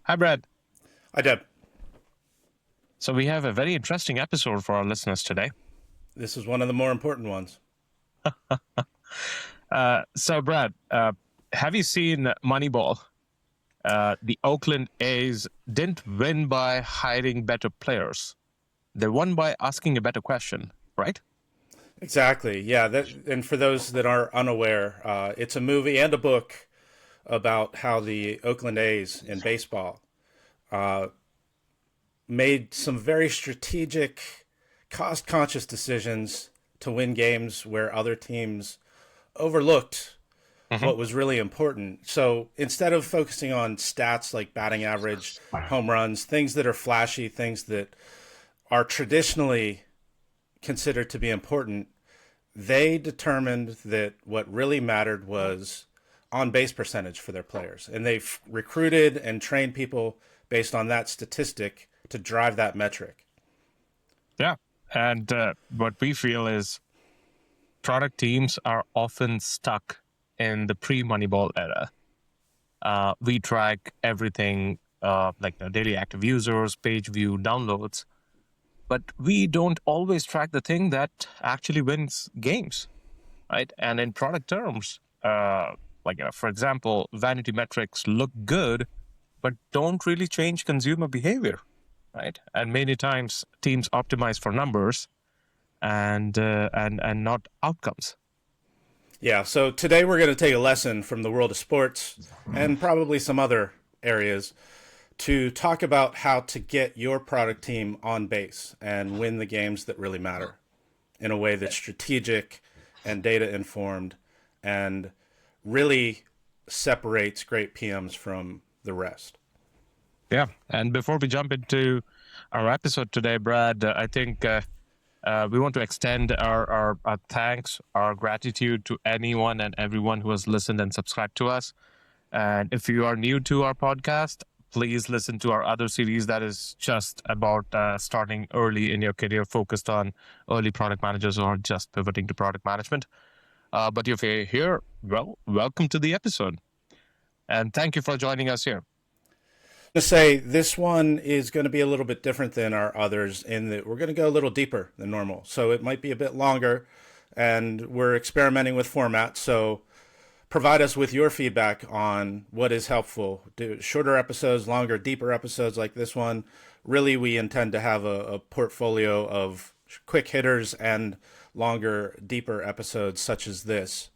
Hi, Brad. I did. So we have a very interesting episode for our listeners today. This is one of the more important ones. Brad, have you seen Moneyball? The Oakland A's didn't win by hiring better players. They won by asking a better question, right? Exactly. Yeah. And for those that are unaware, it's a movie and a book about how the Oakland A's in baseball made some very strategic, cost conscious decisions to win games where other teams overlooked Mm-hmm. what was really important. So instead of focusing on stats like batting average, home runs, things that are flashy, things that are traditionally considered to be important, they determined that what really mattered was on base percentage for their players. And they've recruited and trained people based on that statistic to drive that metric. Yeah. And what we feel is product teams are often stuck in the pre-Moneyball era. We track everything like daily active users, page view, downloads, but we don't always track the thing that actually wins games, right? And in product terms, for example, vanity metrics look good, but don't really change consumer behavior, right? And many times teams optimize for numbers and not outcomes. Yeah, so today we're going to take a lesson from the world of sports and probably some other areas to talk about how to get your product team on base and win the games that really matter in a way that's strategic and data informed and really separates great PMs from the rest. Yeah. And before we jump into our episode today, Brad, I think we want to extend our thanks, our gratitude to anyone and everyone who has listened and subscribed to us. And if you are new to our podcast, please listen to our other series that is just about starting early in your career, focused on early product managers or just pivoting to product management. But if you're here, well, welcome to the episode. And thank you for joining us here. To say this one is going to be a little bit different than our others in that we're going to go a little deeper than normal. So it might be a bit longer, and we're experimenting with format. So provide us with your feedback on what is helpful. Do shorter episodes, longer, deeper episodes like this one. Really, we intend to have a portfolio of quick hitters and longer, deeper episodes such as this.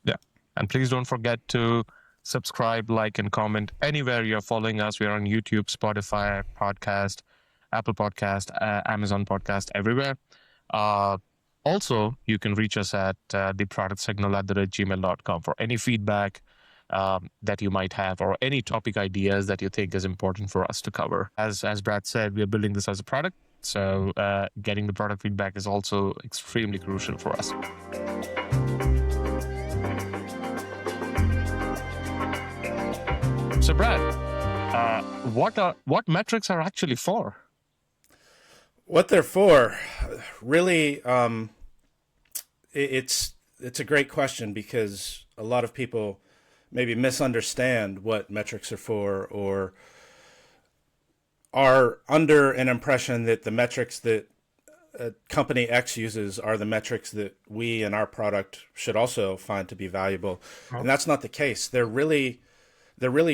Yeah. And please don't forget to subscribe, like, and comment anywhere you're following us. We're on YouTube, Spotify, Podcast, Apple Podcast, Amazon Podcast, everywhere. Also, you can reach us at theproductsignal@gmail.com for any feedback that you might have or any topic ideas that you think is important for us to cover. As Brad said, we are building this as a product, so getting the product feedback is also extremely crucial for us. So, Brad, what metrics are actually for? What they're for, really, it's a great question because a lot of people maybe misunderstand what metrics are for or are under an impression that the metrics that company X uses are the metrics that we and our product should also find to be valuable. And that's not the case. They're really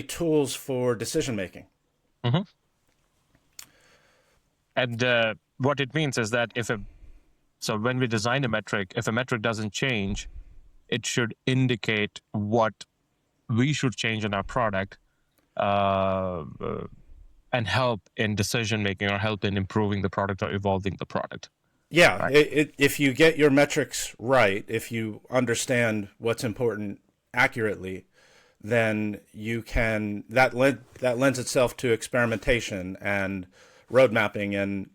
tools for decision making. Mm-hmm. And what it means is that so when we design a metric, if a metric doesn't change, it should indicate what we should change in our product and help in decision making or help in improving the product or evolving the product. Yeah, Right? if you get your metrics right, if you understand what's important accurately, then you can that lends itself to experimentation and road mapping and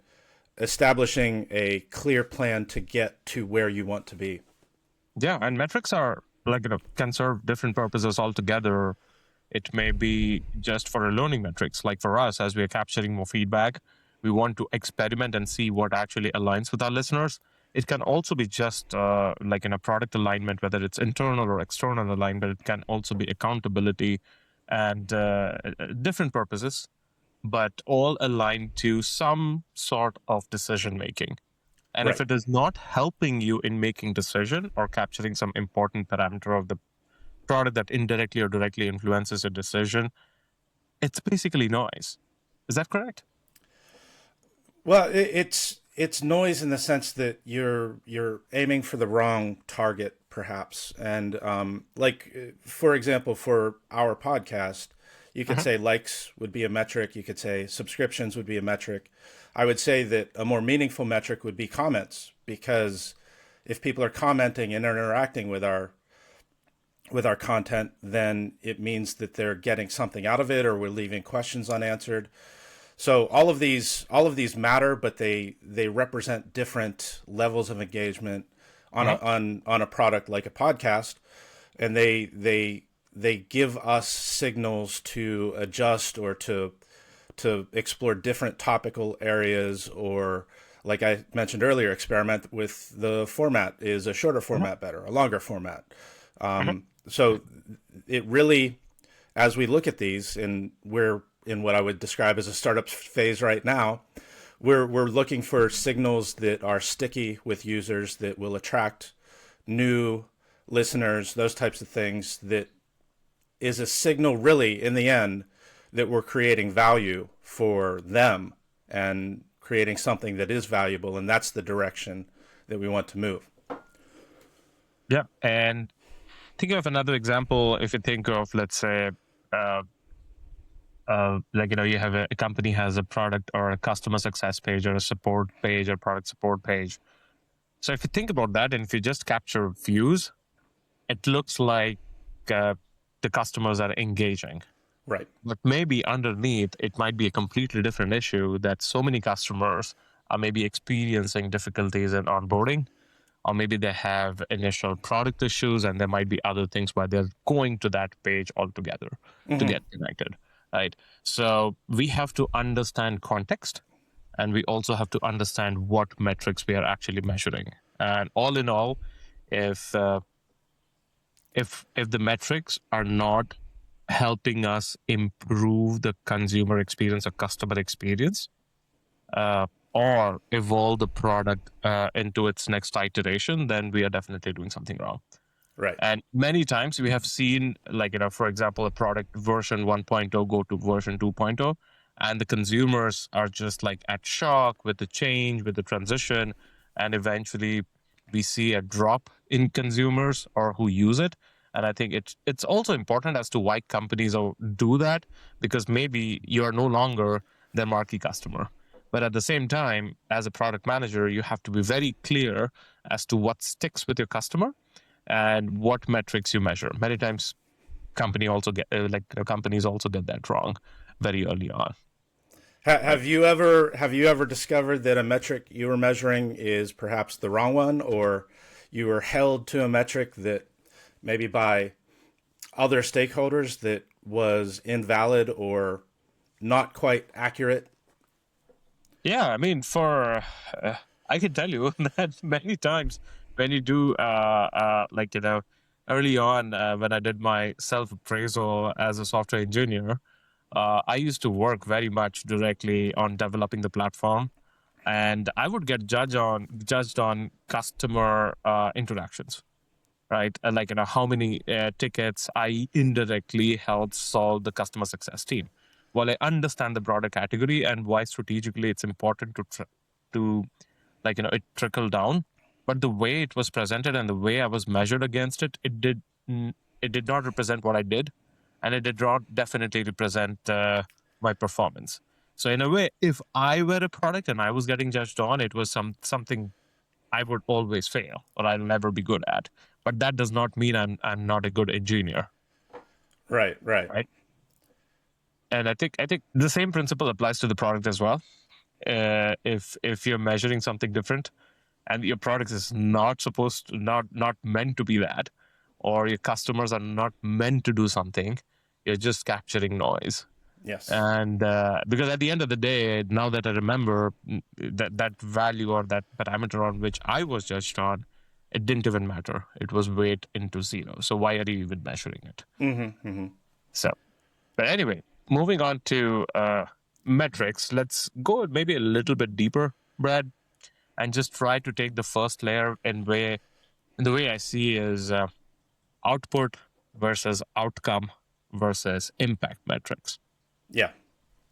establishing a clear plan to get to where you want to be. Yeah, and metrics are can serve different purposes altogether. It may be just for a learning metrics. Like for us, as we are capturing more feedback, we want to experiment and see what actually aligns with our listeners. It can also be just like in a product alignment, whether it's internal or external alignment. It can also be accountability and different purposes, but all aligned to some sort of decision making. And if Right. it is not helping you in making decision or capturing some important parameter of the product that indirectly or directly influences a decision, it's basically noise. Is that correct? Well, it's noise in the sense that you're aiming for the wrong target, perhaps. And for example, for our podcast, you could Mhm. say likes would be a metric. You could say subscriptions would be a metric. I would say that a more meaningful metric would be comments, because if people are commenting and interacting with our content, then it means that they're getting something out of it, or we're leaving questions unanswered. So all of these matter, but they represent different levels of engagement on a Mhm. on a product like a podcast, and they give us signals to adjust or to explore different topical areas, or like I mentioned earlier, experiment with the format. Is a shorter Mhm. format better, a longer format? Mhm. So it really, as we look at these, and we're in what I would describe as a startup phase right now, we're looking for signals that are sticky with users, that will attract new listeners, those types of things. That is a signal, really, in the end, that we're creating value for them and creating something that is valuable, and that's the direction that we want to move. Yeah. And think of another example. If you think of, let's say, uh, you have a company has a product or a customer success page or a support page or product support page. So if you think about that, and if you just capture views, it looks like uh, the customers are engaging. Right. But maybe underneath, it might be a completely different issue that so many customers are maybe experiencing difficulties in onboarding, or maybe they have initial product issues, and there might be other things why they're going to that page altogether to Mm-hmm. get connected, right? So we have to understand context, and we also have to understand what metrics we are actually measuring. And all in all, if if the metrics are not helping us improve the consumer experience or customer experience, uh, or evolve the product into its next iteration, then we are definitely doing something wrong. Right. And many times we have seen, for example, a product version 1.0 go to version 2.0, and the consumers are just like at shock with the change, with the transition, and eventually we see a drop in consumers or who use it. And I think it's also important as to why companies do that, because maybe you are no longer their marquee customer. But at the same time, as a product manager, you have to be very clear as to what sticks with your customer and what metrics you measure. Many times, companies also get that wrong very early on. Right? Have you ever discovered that a metric you were measuring is perhaps the wrong one, or you were held to a metric that maybe by other stakeholders that was invalid or not quite accurate? Yeah, I mean, I can tell you that many times when you do, early on when I did my self appraisal as a software engineer, I used to work very much directly on developing the platform, and I would get judged on customer interactions, right? And how many tickets I indirectly helped solve the customer success team. While I understand the broader category and why strategically it's important to it trickle down, but the way it was presented and the way I was measured against it, it did not represent what I did, and it did not definitely represent my performance. So in a way, if I were a product and I was getting judged on, it was something I would always fail or I'll never be good at. But that does not mean I'm not a good engineer, Right, right. right? And I think the same principle applies to the product as well. If you're measuring something different, and your product is not meant to be that, or your customers are not meant to do something, you're just capturing noise. Yes. And because at the end of the day, now that I remember, that value or that parameter on which I was judged on, it didn't even matter. It was weight into zero. So why are you even measuring it? Mm-hmm, mm-hmm. So But anyway, moving on to metrics, let's go maybe a little bit deeper, Brad, and just try to take the first layer in the way I see is output versus outcome versus impact metrics. Yeah.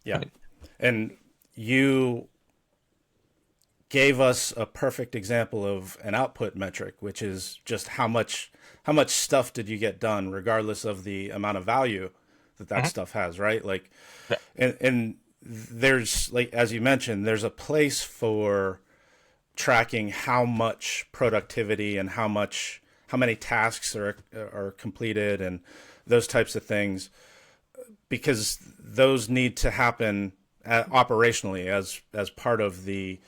Yeah. Right. And you gave us a perfect example of an output metric, which is just how much stuff did you get done, regardless of the amount of value that Mhm. stuff has, right? Like, Yeah. and there's, like, as you mentioned, there's a place for tracking how much productivity and how many tasks are completed and those types of things, because those need to happen operationally as part of the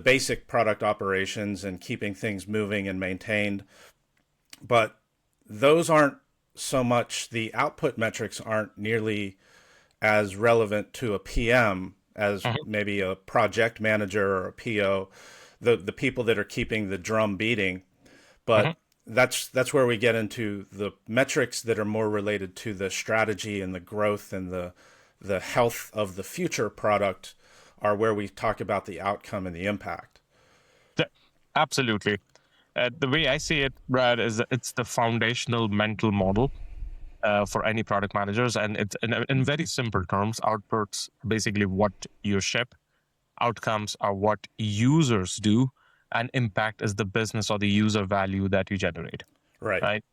basic product operations and keeping things moving and maintained. But those aren't so much, the output metrics aren't nearly as relevant to a PM as Mhm. maybe a project manager or a PO, the people that are keeping the drum beating. Mhm. But that's where we get into the metrics that are more related to the strategy and the growth and the health of the future product, are where we talk about the outcome and the impact. Yeah, absolutely. The way I see it, Brad, is that it's the foundational mental model for any product managers. And it's in very simple terms, outputs basically what you ship, outcomes are what users do, and impact is the business or the user value that you generate, Right. right?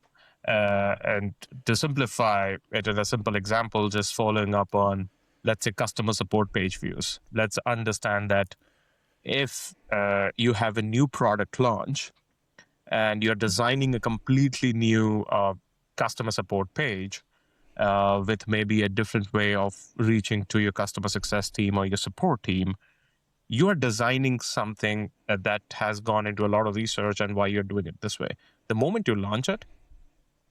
And to simplify it in a simple example, just following up on, let's say, customer support page views. Let's understand that if you have a new product launch and you're designing a completely new customer support page with maybe a different way of reaching to your customer success team or your support team, you are designing something that has gone into a lot of research and why you're doing it this way. The moment you launch it,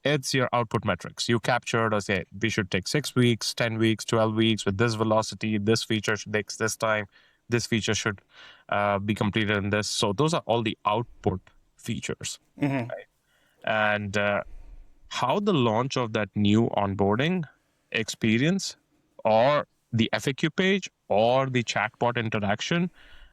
it's your output metrics. You captured, or say, we should take 6 weeks, 10 weeks, 12 weeks with this velocity. This feature should take this time. This feature should be completed in this. So those are all the output features. Mm-hmm. And how the launch of that new onboarding experience or the FAQ page or the chatbot interaction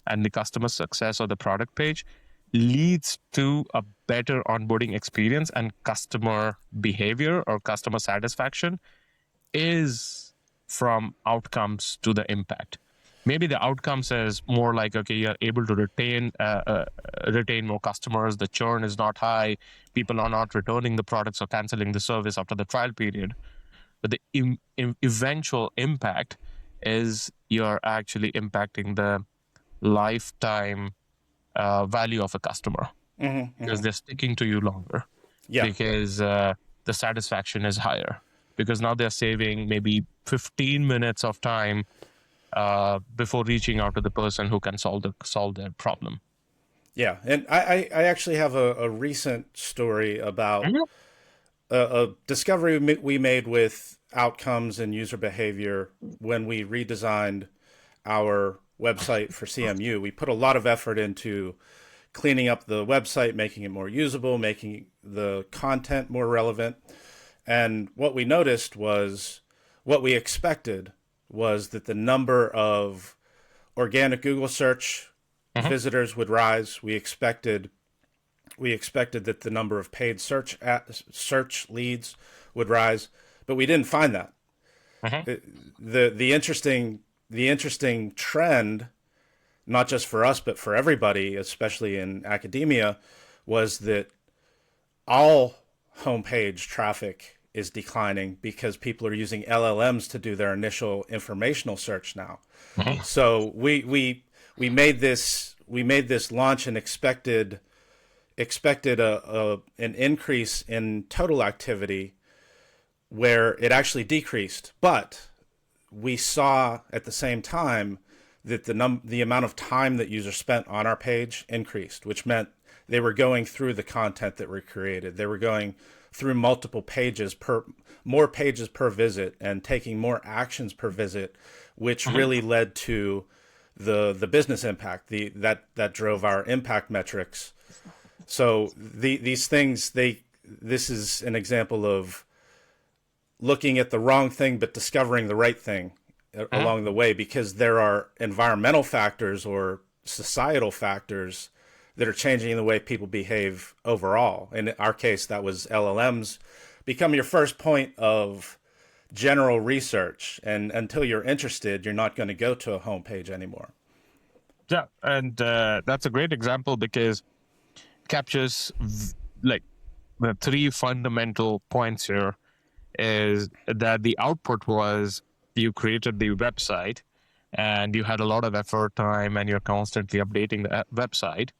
and the customer success or the product page leads to a better onboarding experience and customer behavior or customer satisfaction is from outcomes to the impact. Maybe the outcomes is more like, okay, you're able to retain more customers. The churn is not high. People are not returning the products or canceling the service after the trial period. But the eventual impact is you're actually impacting the lifetime value of a customer Mm-hmm. because Mm-hmm. they're sticking to you longer, Yeah. because the satisfaction is higher, because now they're saving maybe 15 minutes of time before reaching out to the person who can solve their problem. Yeah. And I actually have a recent story about Mhm. a discovery we made with outcomes and user behavior when we redesigned our website for CMU. We put a lot of effort into cleaning up the website, making it more usable, making the content more relevant. And what we noticed was, what we expected was that the number of organic Google search Mhm. visitors would rise. We expected that the number of paid search leads would rise, but we didn't find that. Mhm. The interesting trend, not just for us but for everybody, especially in academia, was that all homepage traffic is declining because people are using LLMs to do their initial informational search now. Mhm. So we made this launch and expected an increase in total activity, where it actually decreased. But we saw at the same time that the amount of time that users spent on our page increased, which meant they were going through the content that we created. They were going through more pages per visit, and taking more actions per visit, which Mhm. really led to the business impact. That drove our impact metrics. So these things, this is an example of looking at the wrong thing but discovering the right thing Mhm. along the way, because there are environmental factors or societal factors that are changing the way people behave overall. In our case, that was LLMs become your first point of general research. And until you're interested, you're not going to go to a homepage anymore. Yeah, and that's a great example because captures like the three fundamental points here is that the output was you created the website and you had a lot of effort, time, and you're constantly updating the website.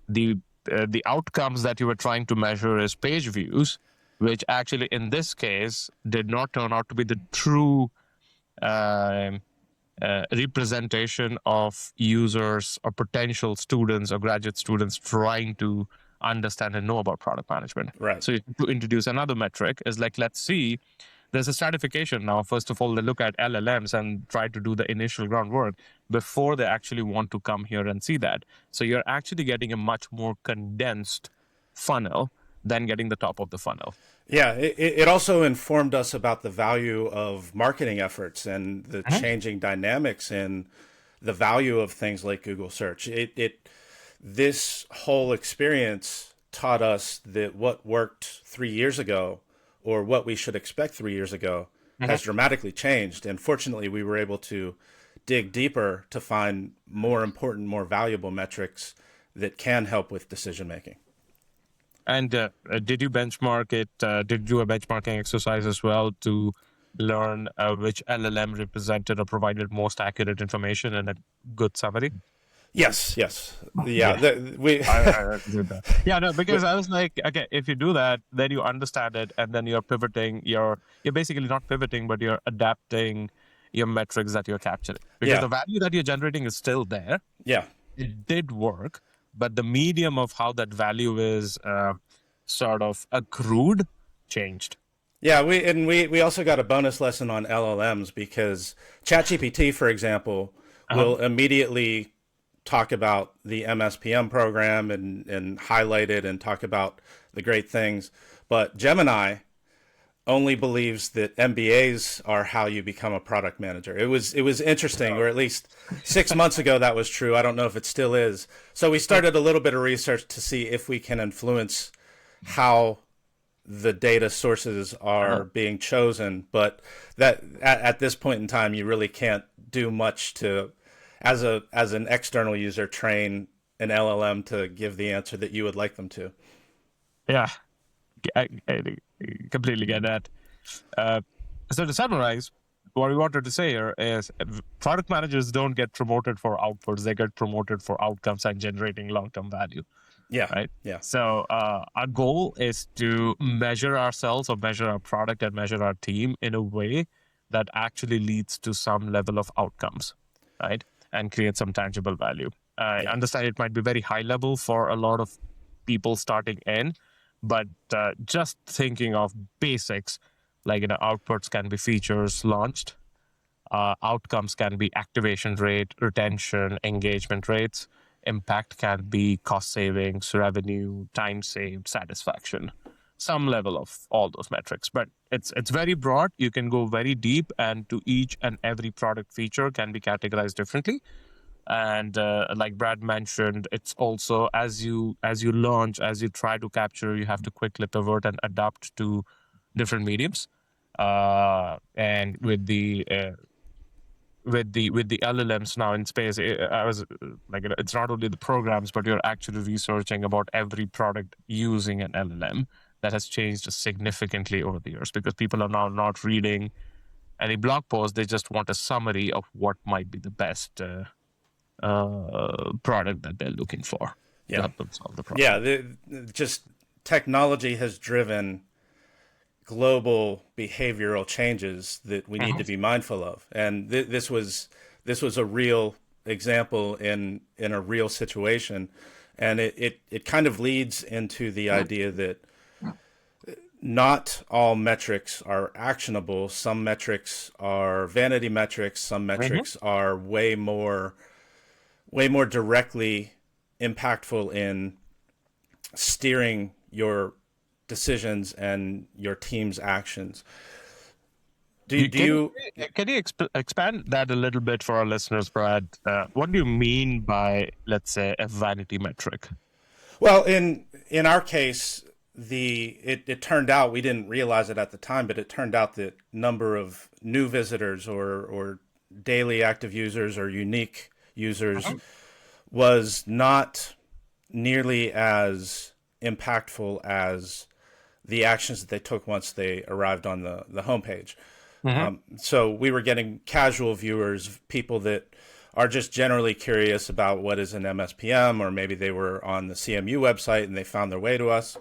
The outcomes that you were trying to measure is page views, which actually in this case did not turn out to be the true um representation of users or potential students or graduate students trying to understand and know about product management. Right. So to introduce another metric is like, let's see, there's a stratification now. First of all, they look at LLMs and try to do the initial groundwork before they actually want to come here and see that. So you're actually getting a much more condensed funnel than getting the top of the funnel. Yeah, it also informed us about the value of marketing efforts and the Mhm. changing dynamics in the value of things like Google search. This whole experience taught us that what worked 3 years ago or what we should expect 3 years ago Mhm. has dramatically changed. And fortunately, we were able to dig deeper to find more important, more valuable metrics that can help with decision making. And did you benchmark it? Did you do a benchmarking exercise as well to learn which LLM represented or provided most accurate information and a good summary? Yes, yes. Yeah, Yeah, we I did that. Yeah, no, we- because I was like, okay, if you do that, then you understand it, and then you're pivoting. You're basically not pivoting, but you're adapting your metrics that you're capturing because yeah, the value that you're generating is still there. yeah. It did work, but the medium of how that value is sort of accrued changed. Yeah, we also got a bonus lesson on LLMs because ChatGPT, for example, Uh-huh. will immediately talk about the MSPM program and highlight it and talk about the great things. But Gemini only believes that MBAs are how you become a product manager. It was interesting, or at least 6 months ago that was true. I don't know if it still is. So we started a little bit of research to see if we can influence how the data sources are Uh-huh. being chosen, but that at this point in time you really can't do much to, as an external user, train an LLM to give the answer that you would like them to. Yeah, I completely get that. Uh, so to summarize, what we wanted to say here is product managers don't get promoted for outputs; they get promoted for outcomes and generating long-term value. Yeah, Right. yeah, So our goal is to measure ourselves or measure our product and measure our team in a way that actually leads to some level of outcomes, right? And create some tangible value. I yeah, understand it might be very high level for a lot of people starting in, but just thinking of basics, like outputs can be features launched, outcomes can be activation rate, retention, engagement rates. Impact can be cost savings, revenue, time saved, satisfaction. Some level of all those metrics, but it's very broad. You can go very deep, and to each and every product feature can be categorized differently. And like Brad mentioned, it's also as you launch, as you try to capture, you have to quickly pivot and adapt to different mediums. And with the LLMs now in space, I was like, it's not only the programs, but you're actually researching about every product using an LLM. That has changed significantly over the years because people are now not reading any blog post; they just want a summary of what might be the best product that they're looking for to yeah, help them solve the yeah. problem. Just technology has driven global behavioral changes that we need Mhm. to be mindful of, and this was a real example in a real situation, and it kind of leads into the idea that not all metrics are actionable. Some metrics are vanity metrics. Some Mhm. metrics are way more directly impactful in steering your decisions and your team's actions. Do do you? Can you expand that a little bit for our listeners, Brad? What do you mean by, let's say, a vanity metric? Well, in our case, it turned out, we didn't realize it at the time, but it turned out that number of new visitors or daily active users or unique users was not nearly as impactful as the actions that they took once they arrived on the homepage. So we were getting casual viewers, people that are just generally curious about what is an MSPM, or maybe they were on the CMU website and they found their way to us.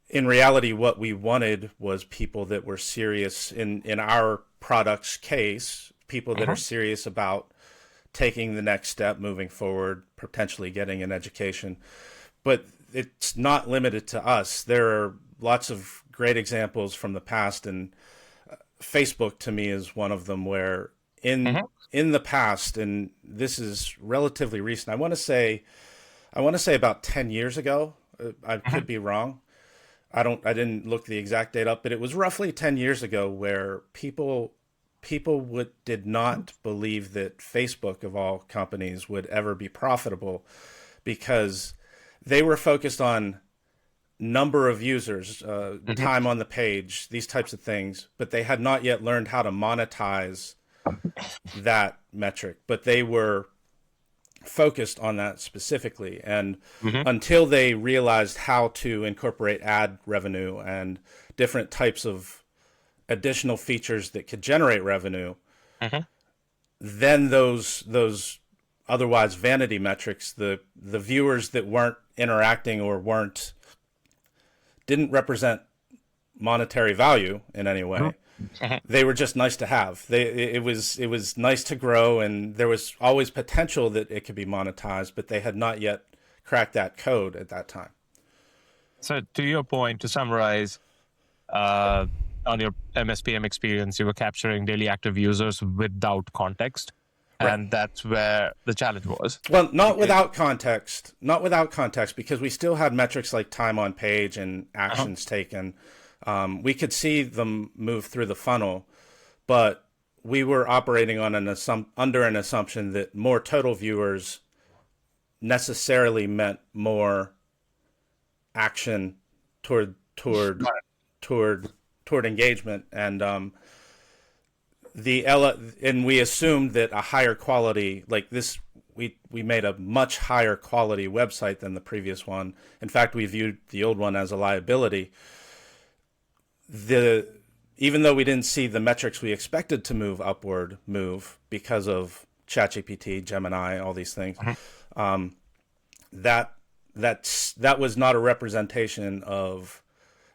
In reality, what we wanted was people that were serious in our product's case, people that are serious about taking the next step, moving forward, potentially getting an education. But it's not limited to us. There are lots of great examples from the past, and Facebook to me is one of them, where in the past, and this is relatively recent, I want to say about 10 years ago. I could be wrong. I didn't look the exact date up, but it was roughly 10 years ago, where people did not believe that Facebook, of all companies, would ever be profitable, because they were focused on number of users, time on the page, these types of things, but they had not yet learned how to monetize that metric. But they were focused on that specifically. And until they realized how to incorporate ad revenue and different types of additional features that could generate revenue, then those otherwise vanity metrics, the viewers that weren't interacting or didn't represent monetary value in any way. They were just nice to have. It was nice to grow, and there was always potential that it could be monetized, but they had not yet cracked that code at that time. So, to your point, to summarize, on your MSPM experience, you were capturing daily active users without context. Right. And that's where the challenge was. Well, not without context, because we still had metrics like time on page and actions taken. We could see them move through the funnel, but we were operating on under an assumption that more total viewers necessarily meant more action toward engagement, and and we assumed that a higher quality, like this, we made a much higher quality website than the previous one. In fact, we viewed the old one as a liability. Even though we didn't see the metrics we expected to move because of ChatGPT, Gemini, all these things, that was not a representation of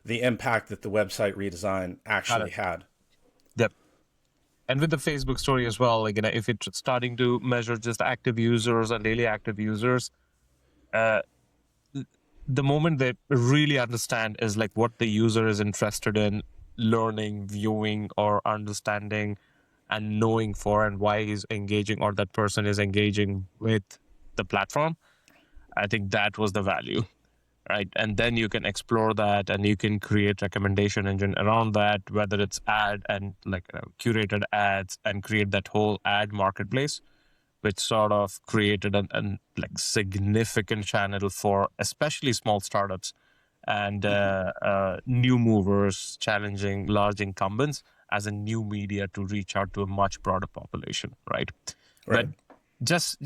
the impact that the website redesign actually had. Yep. And with the Facebook story as well, like, if it's starting to measure just active users and daily active users, the moment they really understand is like what the user is interested in learning, viewing, or understanding and knowing for, and why he's engaging, or that person is engaging with the platform. I think that was the value, right? And then you can explore that, and you can create recommendation engine around that, whether it's ad and like curated ads, and create that whole ad marketplace, which sort of created an like significant channel for especially small startups and new movers challenging large incumbents as a new media to reach out to a much broader population, right? But just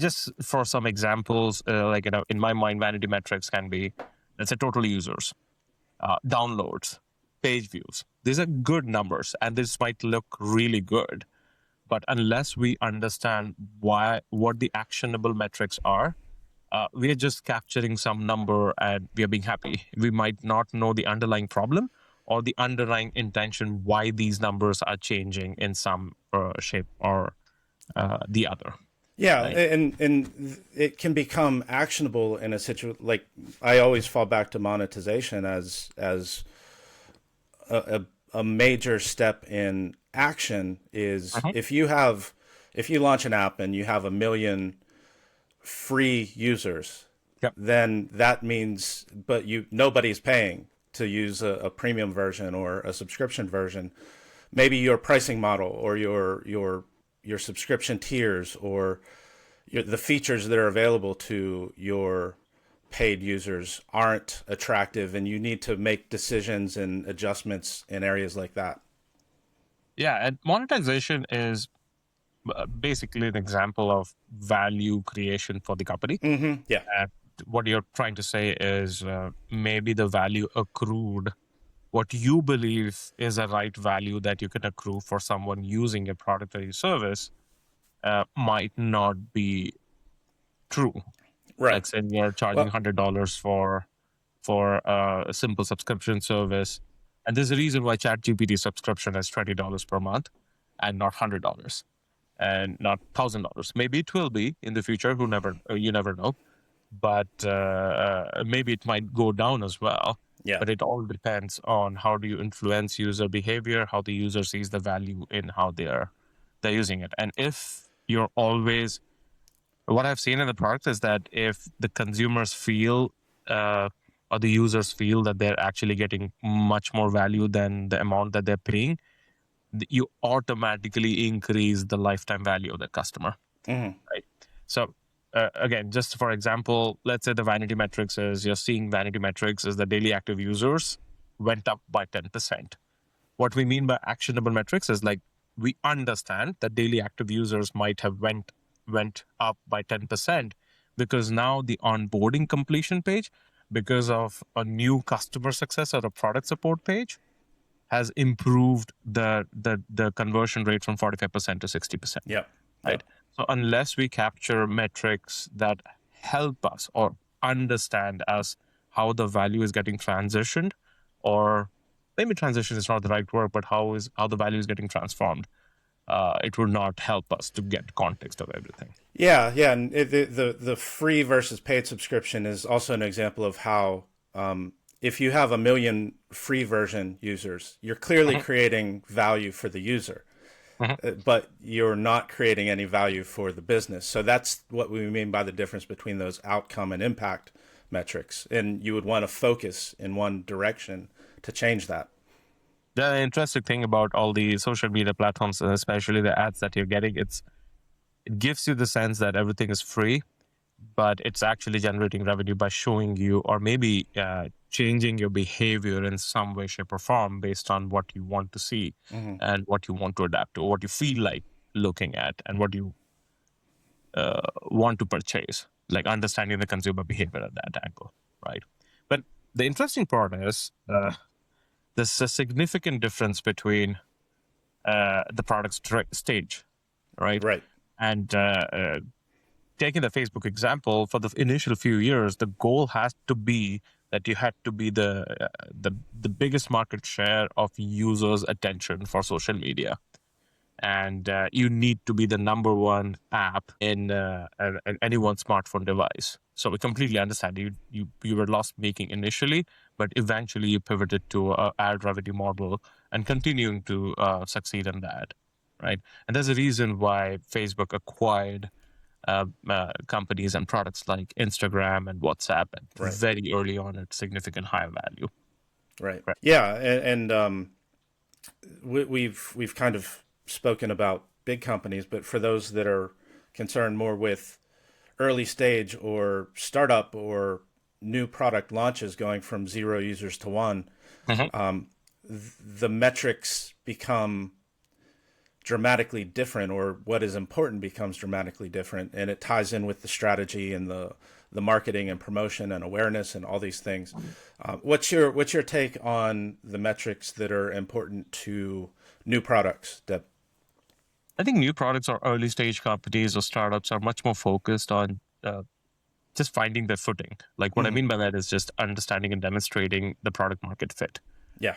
for some examples, in my mind, vanity metrics can be, let's say, total users, downloads, page views. These are good numbers, and this might look really good. But unless we understand what the actionable metrics are, we are just capturing some number and we are being happy. We might not know the underlying problem or the underlying intention why these numbers are changing in some shape or the other. Yeah, right? and it can become actionable in a situation. Like, I always fall back to monetization as a major step in action is if you launch an app and you have 1 million free users, then that means, but nobody's paying to use a premium version or a subscription version. maybe your pricing model or your subscription tiers or the features that are available to your paid users aren't attractive, and you need to make decisions and adjustments in areas like that. Yeah, and monetization is basically an example of value creation for the company. Yeah. And what you're trying to say is maybe the value accrued, what you believe is a right value that you can accrue for someone using a product or your service, might not be true. Right. Let's say you're charging Well, $100 for a simple subscription service, and there's a reason why ChatGPT subscription is $20 per month and not $100 and not $1,000. Maybe it will be in the future. You never know. But maybe it might go down as well. yeah. But it all depends on how do you influence user behavior, how the user sees the value in how they're using it. And if you're always, what I've seen in the product is that if the consumers feel or the users feel that they're actually getting much more value than the amount that they're paying, you automatically increase the lifetime value of the customer. Right. So again, just for example, let's say the vanity metrics is you're seeing vanity metrics is the daily active users went up by 10%. What we mean by actionable metrics is like we understand that daily active users might have went up by 10% because now the onboarding completion page, because of a new customer success or a product support page, has improved the conversion rate from 45% to 60%. Yeah. Right. So unless we capture metrics that help us or understand us how the value is getting transitioned, or maybe transition is not the right word, but how the value is getting transformed, it will not help us to get context of everything. Yeah, yeah, and the free versus paid subscription is also an example of how if you have 1 million free version users, you're clearly creating value for the user, but you're not creating any value for the business. So that's what we mean by the difference between those outcome and impact metrics, and you would want to focus in one direction to change that. The interesting thing about all the social media platforms, especially the ads that you're getting, it gives you the sense that everything is free, but it's actually generating revenue by showing you or maybe changing your behavior in some way, shape, or form based on what you want to see and what you want to adapt to, what you feel like looking at, and what you want to purchase, like understanding the consumer behavior at that angle, right? But the interesting part is there's a significant difference between the product's stage, right? Right. And taking the Facebook example, for the initial few years, the goal has to be that you had to be the biggest market share of users' attention for social media, and you need to be the number one app in anyone's smartphone device. So we completely understand you were loss making initially, but eventually you pivoted to an ad revenue model and continuing to succeed in that, right? And there's a reason why Facebook acquired companies and products like Instagram and WhatsApp very early on at significant higher value. Right. Yeah, and we've kind of spoken about big companies, but for those that are concerned more with early stage or startup or new product launches going from 0 users to 1, the metrics become dramatically different, or what is important becomes dramatically different, and it ties in with the strategy and the marketing and promotion and awareness and all these things. What's your take on the metrics that are important to new products, Deb? I think new products or early stage companies or startups are much more focused on just finding their footing. Like what I mean by that is just understanding and demonstrating the product market fit. Yeah.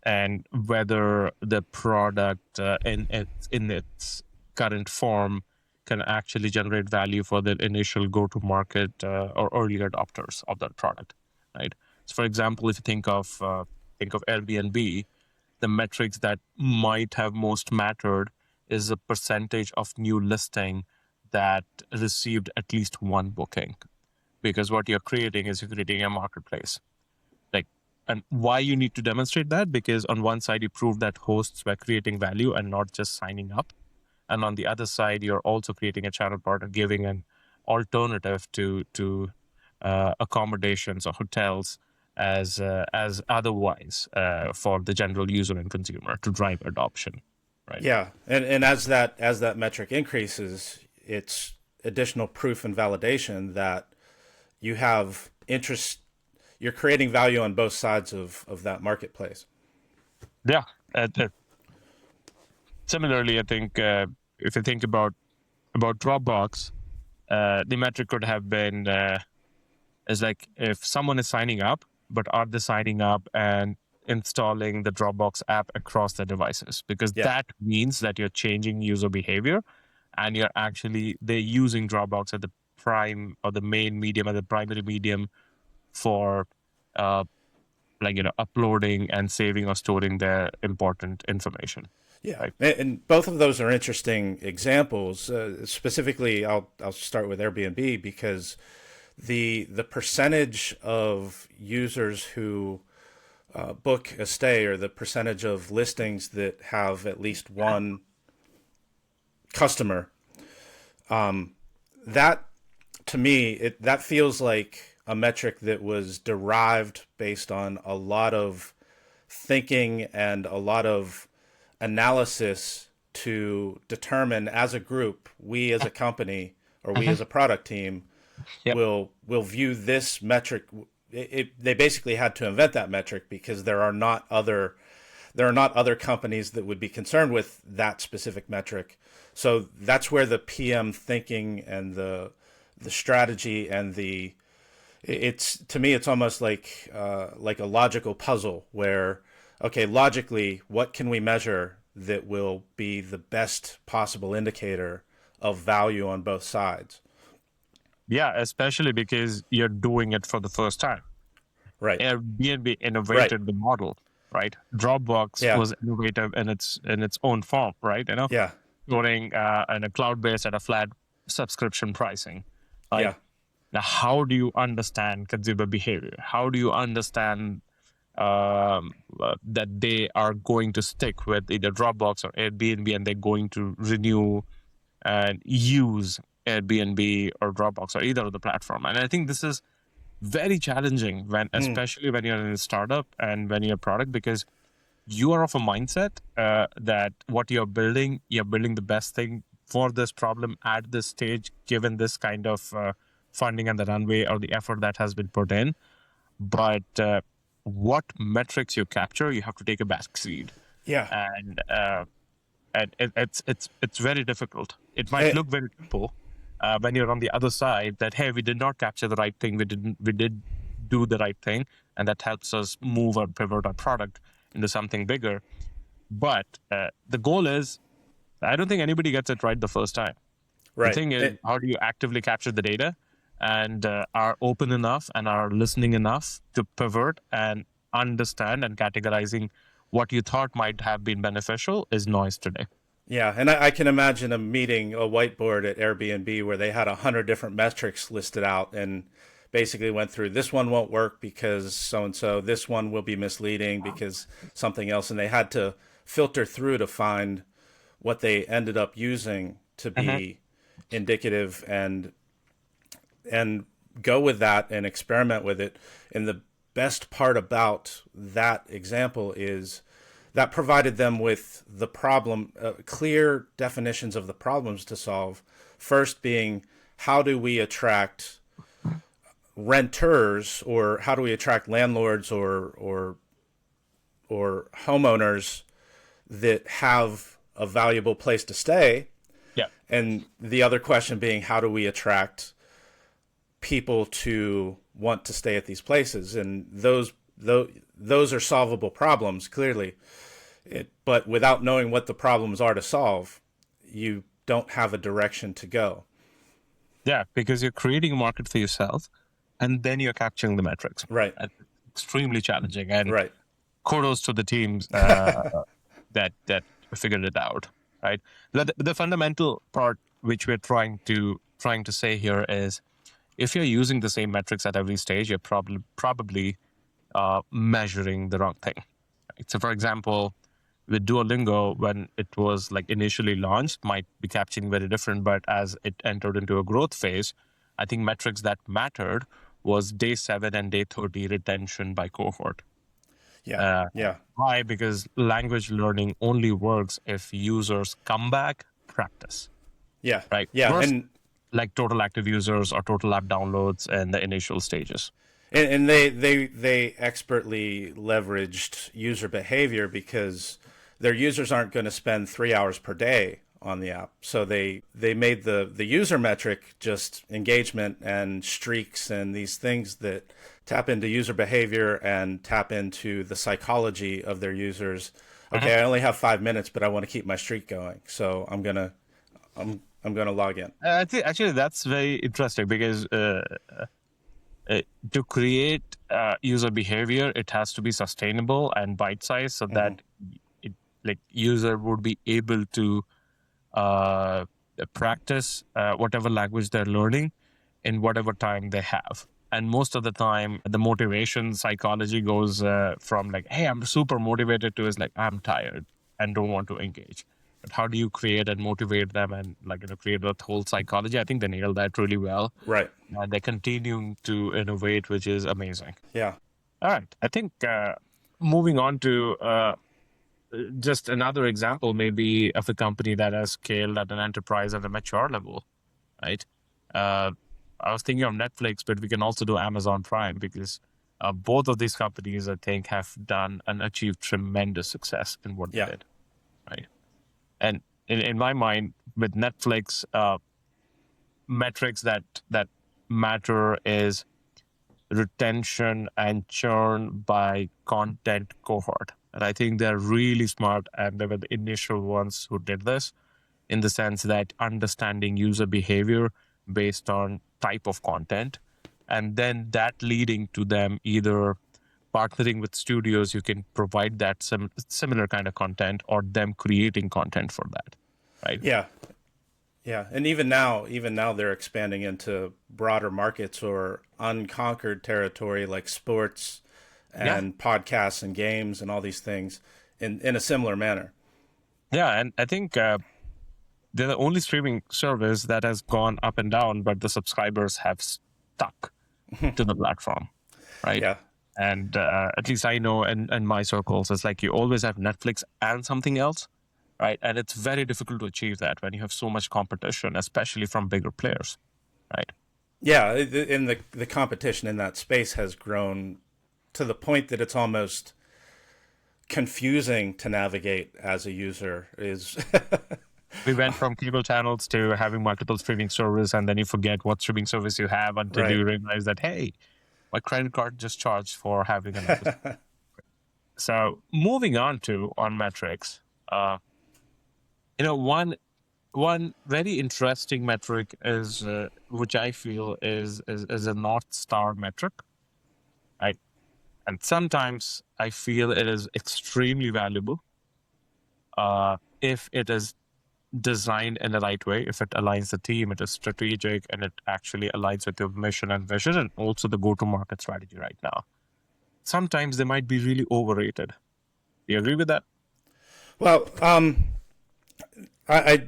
And whether the product in its current form can actually generate value for the initial go-to-market or early adopters of that product, right? So, for example, if you think of Airbnb, the metrics that might have most mattered is the percentage of new listing that received at least one booking, because what you're creating is you're creating a marketplace. Like And why you need to demonstrate that? Because on one side, you prove that hosts were creating value and not just signing up. And on the other side, you're also creating a channel partner, giving an alternative to accommodations or hotels as otherwise for the general user and consumer to drive adoption, right? Yeah, and as that metric increases, it's additional proof and validation that you have interest. You're creating value on both sides of that marketplace. Yeah. Similarly, I think if you think about Dropbox, the metric could have been is like if someone is signing up, but are they signing up and installing the Dropbox app across their devices? Because Yeah. that means that you're changing user behavior, and they're using Dropbox as the prime or the main medium, or the primary medium for uploading and saving or storing their important information. Yeah, Right. and both of those are interesting examples. Specifically, I'll start with Airbnb because the percentage of users who book a stay, or the percentage of listings that have at least one customer, that to me that feels like a metric that was derived based on a lot of thinking and a lot of analysis to determine, as a group, we as a company or we as a product team Yep. will view this metric. They basically had to invent that metric because there are not other companies that would be concerned with that specific metric. So that's where the PM thinking and the strategy and to me it's almost like a logical puzzle where, okay, logically, what can we measure that will be the best possible indicator of value on both sides? Yeah, especially because you're doing it for the first time. Right. Airbnb innovated the model, right? Dropbox was innovative in its own form, right? Yeah. Storing in a cloud-based at a flat subscription pricing. Yeah. Now, how do you understand consumer behavior? How do you understand that they are going to stick with either Dropbox or Airbnb, and they're going to renew and use Airbnb or Dropbox or either of the platform? And I think this is very challenging especially when you're in a startup and when you're a product, because you are of a mindset that what you're building the best thing for this problem at this stage, given this kind of funding and the runway or the effort that has been put in. But what metrics you capture, you have to take a back seat. Yeah. And it's very difficult. It might look very simple when you're on the other side, that hey, we did not capture the right thing. We did do the right thing, and that helps us move or pivot our product into something bigger. But the goal is, I don't think anybody gets it right the first time. Right. The thing is, how do you actively capture the data and are open enough and are listening enough to pivot and understand, and categorizing what you thought might have been beneficial is noise today. Yeah, and I can imagine a whiteboard at Airbnb where they had 100 different metrics listed out and basically went through, this one won't work because so-and-so, this one will be misleading because something else, and they had to filter through to find what they ended up using to be indicative and go with that and experiment with it. And the best part about that example is that provided them with the problem, clear definitions of the problems to solve. First being, how do we attract renters, or how do we attract landlords or homeowners that have a valuable place to stay? Yeah. And the other question being, how do we attract people to want to stay at these places? And those are solvable problems, clearly. But without knowing what the problems are to solve, you don't have a direction to go. Yeah, because you're creating a market for yourself, and then you're capturing the metrics. Right. That's extremely challenging. And right. Kudos to the teams that figured it out. Right. The fundamental part which we're trying to say here is, if you're using the same metrics at every stage, you're probably measuring the wrong thing. Right? So, for example, with Duolingo, when it was like initially launched, might be capturing very different, but as it entered into a growth phase, I think metrics that mattered was day 7 and day 30 retention by cohort. Yeah. Uh, Yeah. why? Because language learning only works if users come back, practice, Yeah. right? Yeah. Versus like total active users or total app downloads in the initial stages. And they expertly leveraged user behavior because their users aren't going to spend 3 hours per day on the app. So they made the user metric just engagement and streaks and these things that tap into user behavior and tap into the psychology of their users. Mhm. Okay, I only have 5 minutes, but I want to keep my streak going, so I'm gonna log in. I think actually that's very interesting because uh, to create user behavior, it has to be sustainable and bite-sized so Hmm. that it, like user would be able to uh, practice whatever language they're learning in whatever time they have. And most of the time, the motivation psychology goes from like, "Hey, I'm super motivated," to is like, "I'm tired and don't want to engage." But how do you create and motivate them and like create that whole psychology? I think they nailed that really well, Right. and they're continuing to innovate, which is amazing. Yeah. All right, I think moving on to just another example, maybe of a company that has scaled at an enterprise at a mature level, right? Uh, I was thinking of Netflix, but we can also do Amazon Prime because both of these companies, I think, have done and achieved tremendous success in what they Yeah. did, right? And in my mind, with Netflix, metrics that matter is retention and churn by content cohort. And I think they're really smart, and they were the initial ones who did this in the sense that understanding user behavior based on type of content, and then that leading to them either partnering with studios who can provide that similar kind of content or them creating content for that, right? Yeah. Yeah, and even now they're expanding into broader markets or unconquered territory like sports Yeah. and podcasts and games and all these things in a similar manner. Yeah. And I think they're the only streaming service that has gone up and down, but the subscribers have stuck to the platform, right? Yeah. And at least I know in my circles, it's like you always have Netflix and something else, right? And it's very difficult to achieve that when you have so much competition, especially from bigger players, right? Yeah, and the competition in that space has grown to the point that it's almost confusing to navigate as a user is We went from cable channels to having multiple streaming service, and then you forget what streaming service you have until right. you realize that, hey, my credit card just charged for having an episode. So moving on metrics, one very interesting metric is which I feel is a North Star metric, right? And sometimes I feel it is extremely valuable if it is designed in the right way, if it aligns the team, it is strategic, and it actually aligns with your mission and vision, and also the go-to-market strategy right now. Sometimes they might be really overrated. Do you agree with that? Well, I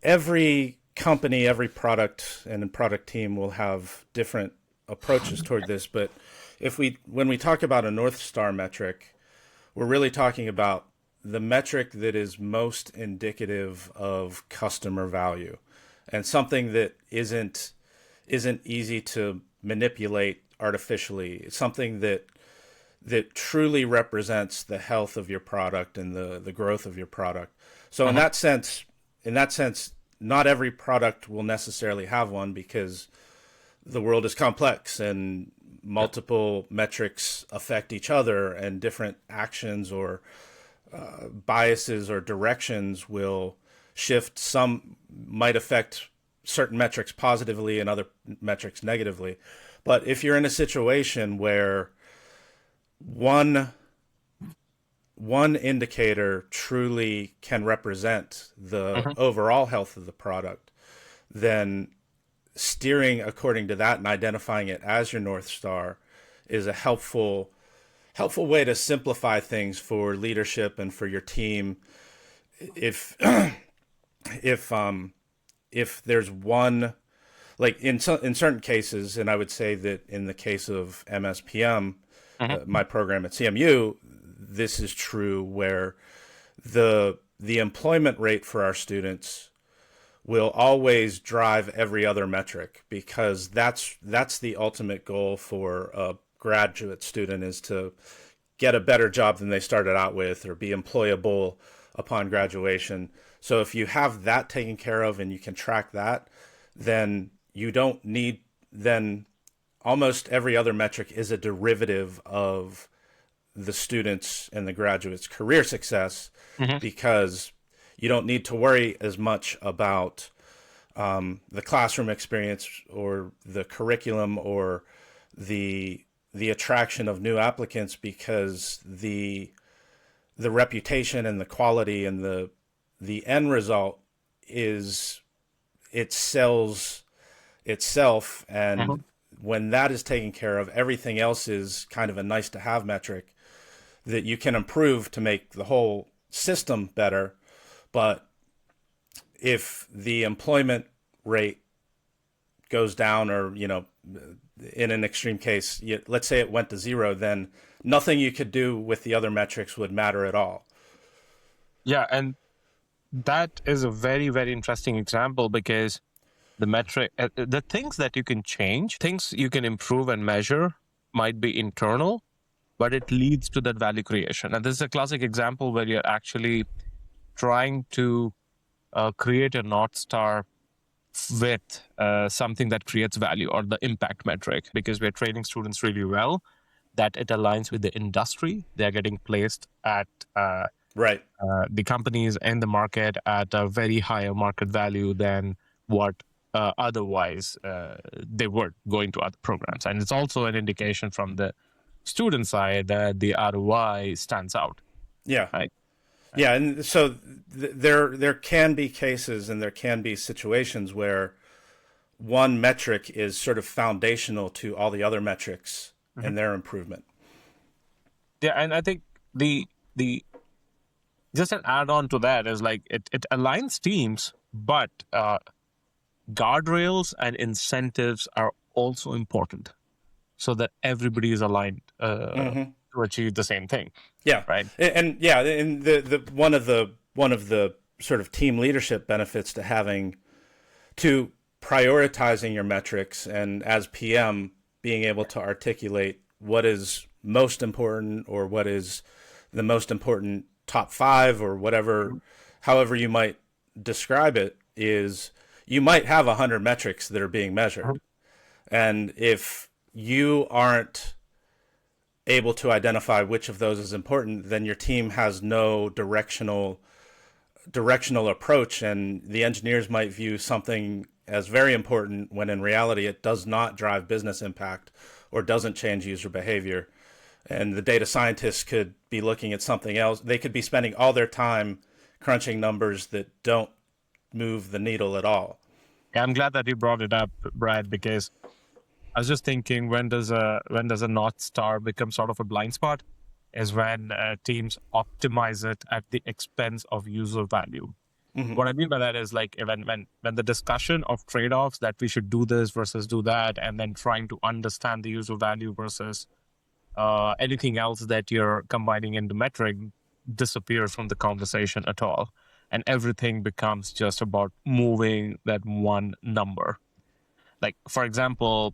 every company, every product and product team will have different approaches toward this, but if we when we talk about a North Star metric, we're really talking about the metric that is most indicative of customer value and something that isn't easy to manipulate artificially. It's something that truly represents the health of your product and the growth of your product. So Uh-huh. in that sense, not every product will necessarily have one because the world is complex and Yeah. multiple metrics affect each other and different actions or biases or directions will shift. Some might affect certain metrics positively and other metrics negatively. But if you're in a situation where one one indicator truly can represent the Mhm. overall health of the product, then steering according to that and identifying it as your North Star is a helpful helpful way to simplify things for leadership and for your team, if if there's one, like in certain cases, and I would say that in the case of MSPM, Mhm. my program at CMU, this is true where the employment rate for our students will always drive every other metric, because that's the ultimate goal for a graduate student, is to get a better job than they started out with or be employable upon graduation. So if you have that taken care of and you can track that, then you don't need, then almost every other metric is a derivative of the students and the graduates' career success, Mhm. because you don't need to worry as much about the classroom experience or the curriculum or the attraction of new applicants, because the reputation and the quality and the end result is, it sells itself. And Mhm. when that is taken care of, everything else is kind of a nice to have metric that you can improve to make the whole system better. But if the employment rate goes down, or in an extreme case, let's say it went to zero, then nothing you could do with the other metrics would matter at all. Yeah, and that is a very, very interesting example, because the things that you can change, things you can improve and measure might be internal, but it leads to that value creation. And this is a classic example where you're actually trying to create a North Star with something that creates value, or the impact metric, because we're training students really well, that it aligns with the industry. They're getting placed at Right. the companies and the market at a very higher market value than what otherwise they were going to other programs. And it's also an indication from the student side that the ROI stands out, Yeah. right? Yeah, and so there can be cases and there can be situations where one metric is sort of foundational to all the other metrics Mhm. and their improvement. Yeah, and I think the just an add on to that is, like, it aligns teams, but guardrails and incentives are also important, so that everybody is aligned to achieve the same thing, Yeah, right? and yeah, and the one of the sort of team leadership benefits to having, to prioritizing your metrics, and as PM being able to articulate what is most important, or what is the most important top five, or whatever, however you might describe it, is you might have 100 metrics that are being measured, and if you aren't able to identify which of those is important, then your team has no directional approach, and the engineers might view something as very important when in reality it does not drive business impact or doesn't change user behavior. And the data scientists could be looking at something else. They could be spending all their time crunching numbers that don't move the needle at all. Yeah, I'm glad that you brought it up, Brad, because I was just thinking, when does a North Star become sort of a blind spot? Is when teams optimize it at the expense of user value. Mm-hmm. What I mean by that is, like, when the discussion of trade-offs, that we should do this versus do that, and then trying to understand the user value versus anything else that you're combining in the metric, disappears from the conversation at all, and everything becomes just about moving that one number. Like, for example,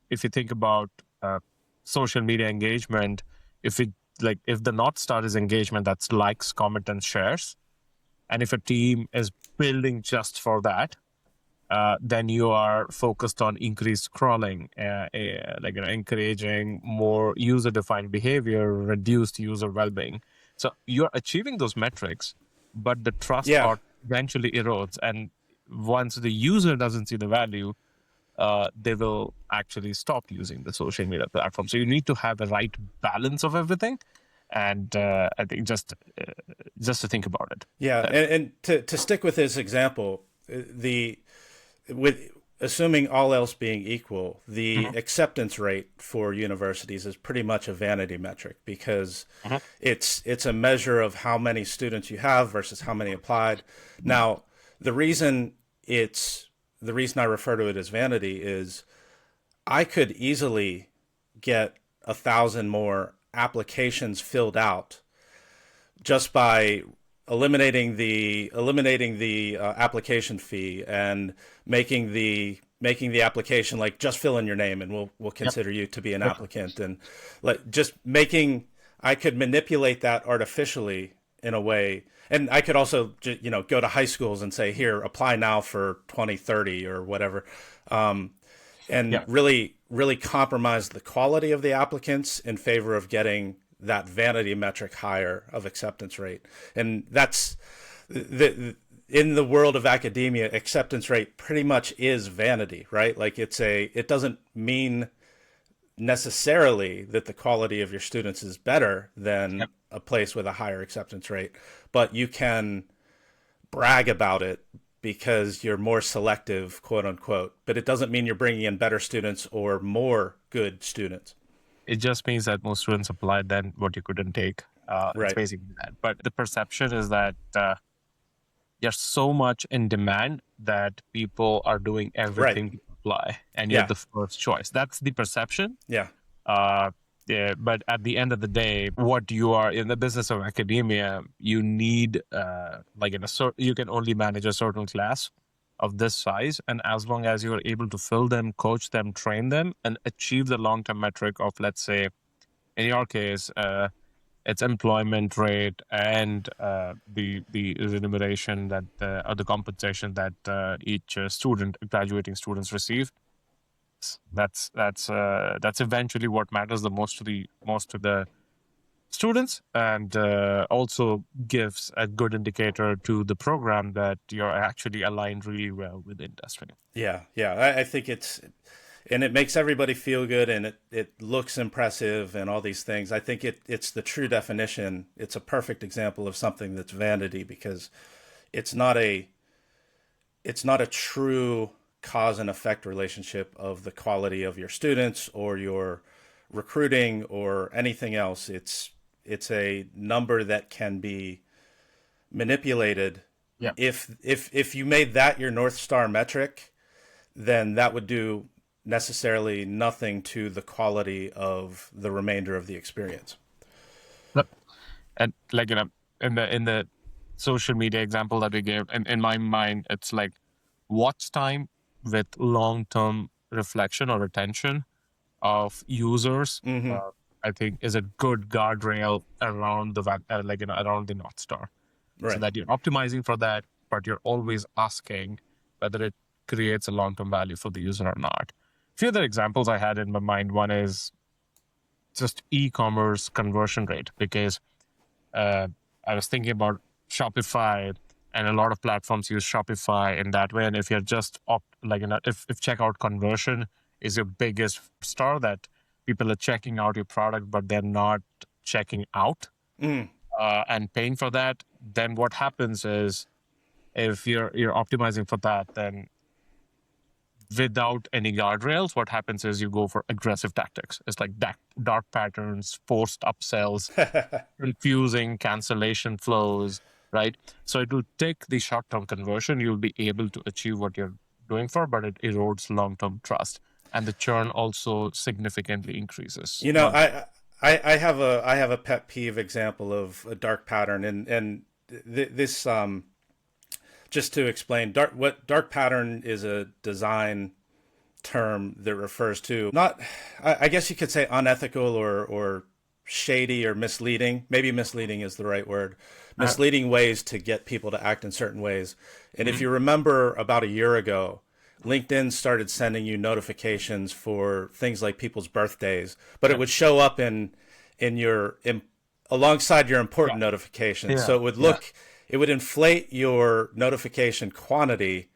if you think about social media engagement, if it if the North Star is engagement, that's likes, comment, and shares, and if a team is building just for that, then you are focused on increased scrolling, encouraging more user-defined behavior, reduced user well-being. So you're achieving those metrics, but the trust Yeah, part eventually erodes, and once the user doesn't see the value, they will actually stop using the social media platform. So you need to have the right balance of everything, and I think just to think about it. yeah, That and to stick with this example, the with assuming all else being equal, the Mhm, acceptance rate for universities is pretty much a vanity metric because mhm. it's a measure of how many students you have versus how many applied. Now, the reason it's the reason I refer to it as vanity is I could easily get 1,000 more applications filled out just by eliminating the application fee and making the application like just fill in your name and we'll Yep. consider you to be an Yep. applicant, and like just making I could manipulate that artificially in a way, and I could also go to high schools and say here apply now for 2030 or whatever, and Yep. really compromise the quality of the applicants in favor of getting that vanity metric higher of acceptance rate. And that's the in the world of academia, acceptance rate pretty much is vanity, right? Like it doesn't mean necessarily that the quality of your students is better than Yep. a place with a higher acceptance rate, but you can brag about it because you're more selective, quote unquote. But it doesn't mean you're bringing in better students or more good students. It just means that more students applied than what you couldn't take. It's Right. basically that. But the perception is that there's so much in demand that people are doing Right. everything to apply, and you're Yeah. the first choice. That's the perception. Yeah. Uh, yeah, but at the end of the day, what you are in the business of academia, you need like you can only manage a certain class of this size, and as long as you are able to fill them, coach them, train them, and achieve the long-term metric of, let's say, in your case, its employment rate and the remuneration that or the compensation that each graduating students receive. That's eventually what matters the most to the students, and also gives a good indicator to the program that you're actually aligned really well with the industry. Yeah. Yeah. I think and it makes everybody feel good, and it looks impressive and all these things. I think it's the true definition. It's a perfect example of something that's vanity because it's not a it's not a true cause and effect relationship of the quality of your students or your recruiting or anything else. It's a number that can be manipulated. Yeah. If you made that your North Star metric, then that would do necessarily nothing to the quality of the remainder of the experience. Yep. And like, in the social media example that we gave, in my mind, it's like watch time with long-term reflection or retention of users. Mm-hmm. I think is a good guardrail around around the North Star, so Right. that you're optimizing for that, but you're always asking whether it creates a long-term value for the user or not. A few other examples I had in my mind. One is just e-commerce conversion rate, because uh, I was thinking about Shopify, and a lot of platforms use Shopify in that way. And if you're just if checkout conversion is your biggest star, that people are checking out your product but they're not checking out Mm. and paying for that, then what happens is, if you're optimizing for that, then without any guardrails, what happens is you go for aggressive tactics. It's like dark patterns, forced upsells, confusing cancellation flows, right? So it will take the short-term conversion. You'll be able to achieve what you're doing for, but it erodes long-term trust. And the churn also significantly increases. You know, I have a pet peeve example of a dark pattern, and this just to explain what dark pattern is, a design term that refers to not, I guess you could say, unethical or shady or misleading. Maybe misleading is the right word. Misleading ways to get people to act in certain ways. And if you remember, about a year ago, LinkedIn started sending you notifications for things like people's birthdays, but it would show up alongside your important notifications. So Yeah. it would Yeah. it would inflate your notification quantity,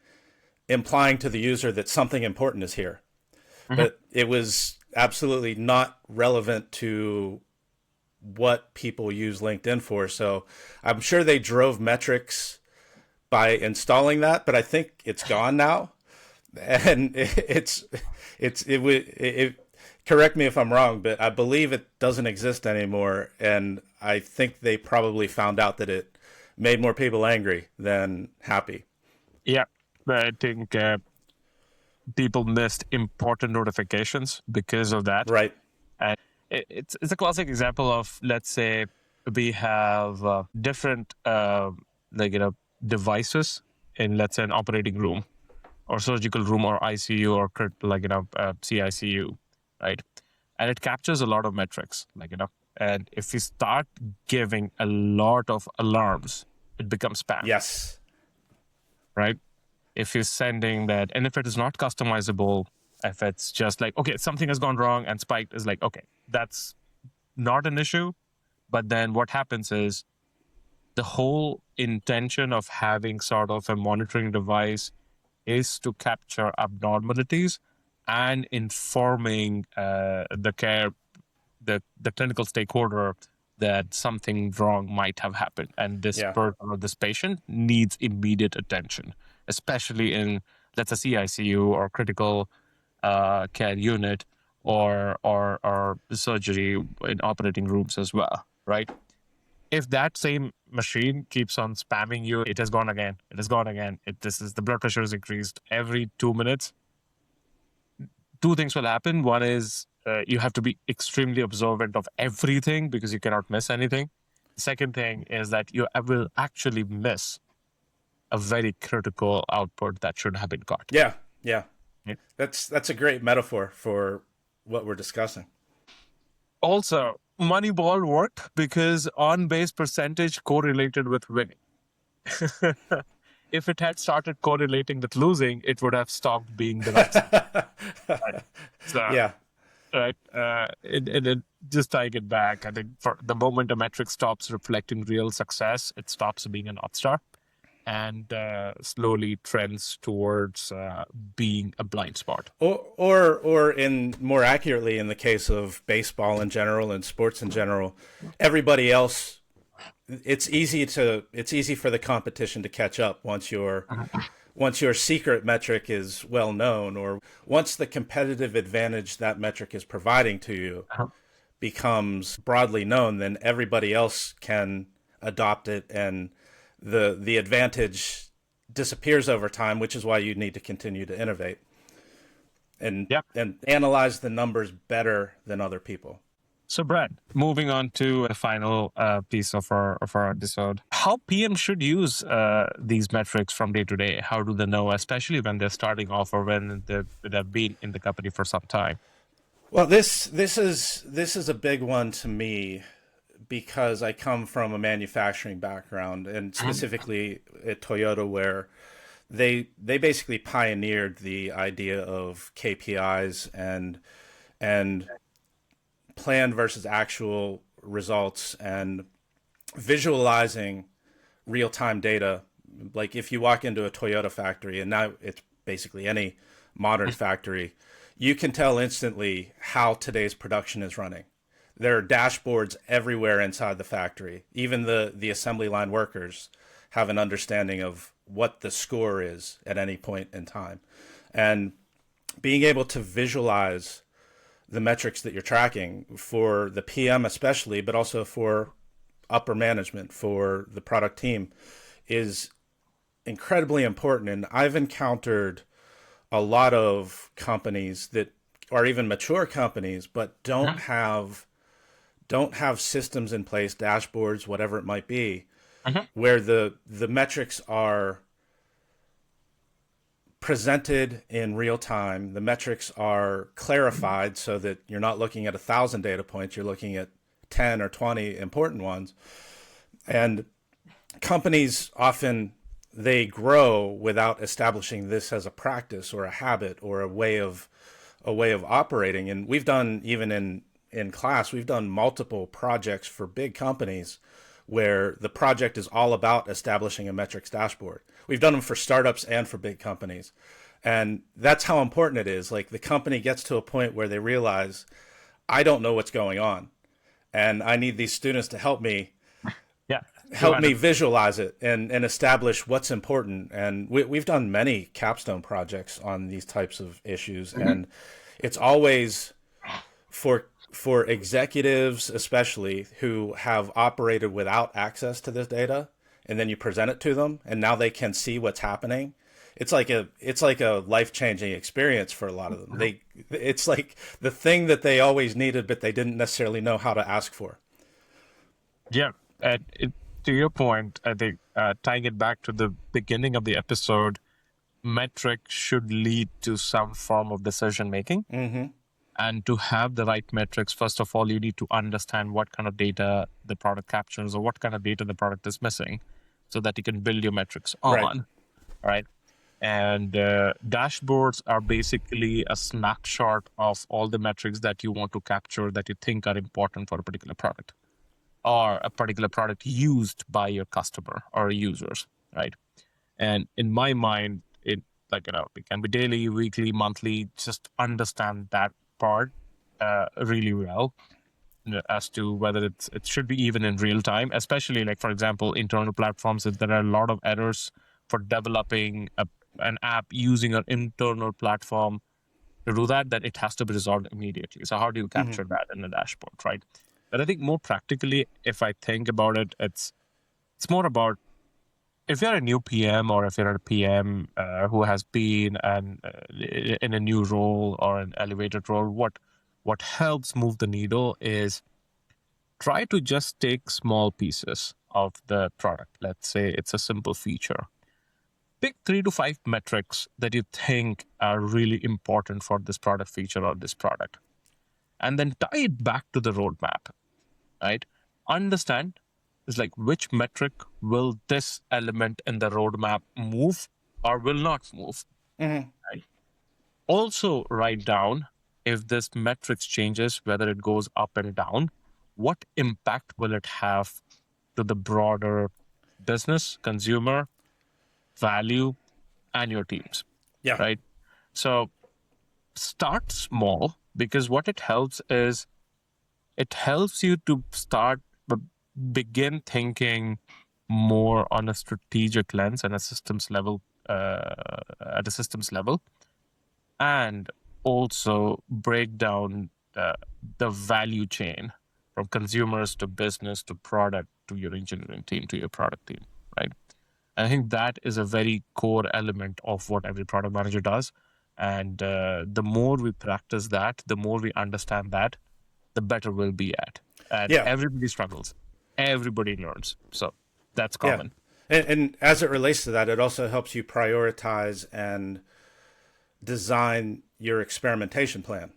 implying to the user that something important is here. Mhm. But it was absolutely not relevant to what people use LinkedIn for. So I'm sure they drove metrics by installing that, but I think it's gone now. and correct me if I'm wrong, but I believe it doesn't exist anymore, and I think they probably found out that it made more people angry than happy. Yeah, but I think people missed important notifications because of that. Right. And it's a classic example of, let's say, we have different devices in, let's say, an operating room or surgical room or ICU or CICU, right? And it captures a lot of metrics, and if you start giving a lot of alarms, it becomes spam. Yes. Right? If you're sending that, and if it is not customizable, if it's just like, okay, something has gone wrong and spiked, is like, okay, that's not an issue. But then what happens is the whole intention of having sort of a monitoring device is to capture abnormalities and informing the clinical stakeholder that something wrong might have happened, and this person or this patient needs immediate attention, especially in, let's say, CICU or critical care unit or surgery in operating rooms as well, right? If that same machine keeps on spamming you, it has gone again, it has gone again, the blood pressure is increased every 2 minutes, two things will happen. One is you have to be extremely observant of everything because you cannot miss anything. The second thing is that you will actually miss a very critical output that should have been caught. Yeah. That's a great metaphor for what we're discussing. Also, Moneyball worked because on-base percentage correlated with winning. If it had started correlating with losing, it would have stopped being the right. Right. So, yeah. Right. And just tying it back, I think for the moment a metric stops reflecting real success, it stops being a North Star and slowly trends towards being a blind spot. Or in more accurately, in the case of baseball in general and sports in general, everybody else, it's easy for the competition to catch up once your secret metric is well known, or once the competitive advantage that metric is providing to you becomes broadly known, then everybody else can adopt it, and the advantage disappears over time, which is why you need to continue to innovate and analyze the numbers better than other people. So, Brad, moving on to the final piece of our episode, how PM should use these metrics from day to day? How do they know, especially when they're starting off or when they've been in the company for some time? Well, this is a big one to me because I come from a manufacturing background, and specifically at Toyota, where they basically pioneered the idea of KPIs and plan versus actual results and visualizing real-time data. Like if you walk into a Toyota factory, and now it's basically any modern factory, you can tell instantly how today's production is running. There are dashboards everywhere inside the factory. Even the assembly line workers have an understanding of what the score is at any point in time. And being able to visualize the metrics that you're tracking for the PM especially, but also for upper management, for the product team, is incredibly important. And I've encountered a lot of companies that are even mature companies, but don't have systems in place, dashboards, whatever it might be, where the metrics are presented in real time. The metrics are clarified so that you're not looking at 1,000 data points, you're looking at 10 or 20 important ones. And companies often, they grow without establishing this as a practice or a habit or a way of operating. And we've done, even in class, we've done multiple projects for big companies where the project is all about establishing a metrics dashboard. We've done them for startups and for big companies. And that's how important it is. Like, the company gets to a point where they realize, I don't know what's going on, and I need these students to help me help me visualize it and establish what's important. And we've done many capstone projects on these types of issues, and it's always for executives, especially who have operated without access to this data, and then you present it to them, and now they can see what's happening. It's like a life-changing experience for a lot of them. It's like the thing that they always needed, but they didn't necessarily know how to ask for. Yeah, and to your point, I think tying it back to the beginning of the episode, metrics should lead to some form of decision making. Mm-hmm. And to have the right metrics, first of all, you need to understand what kind of data the product captures or what kind of data the product is missing, so that you can build your metrics on. Right. And dashboards are basically a snapshot of all the metrics that you want to capture that you think are important for a particular product or a particular product used by your customer or users, right? And in my mind, it can be daily, weekly, monthly. Just understand that part really well as to whether it should be even in real time, especially like, for example, internal platforms. If there are a lot of errors for developing an app using an internal platform to do that, then it has to be resolved immediately. So how do you capture that in the dashboard, right? But I think more practically, if I think about it, it's more about if you're a new PM or if you're a PM who has been in a new role or an elevated role, what helps move the needle is try to just take small pieces of the product. Let's say it's a simple feature. Pick 3 to 5 metrics that you think are really important for this product feature or this product, and then tie it back to the roadmap, right? Understand is like which metric will this element in the roadmap move or will not move. Mm-hmm. Right? Also write down if this metrics changes, whether it goes up and down, what impact will it have to the broader business, consumer, value, and your teams, Yeah. right? So start small, because what it helps is it helps you to begin thinking more on a strategic lens and a systems level, at a systems level, and also break down the value chain from consumers to business to product to your engineering team to your product team, right? I think that is a very core element of what every product manager does. And the more we practice that, the more we understand that, the better we'll be at. And Yeah. everybody struggles. Everybody learns. So that's Yeah. common. And as it relates to that, it also helps you prioritize and design your experimentation plan.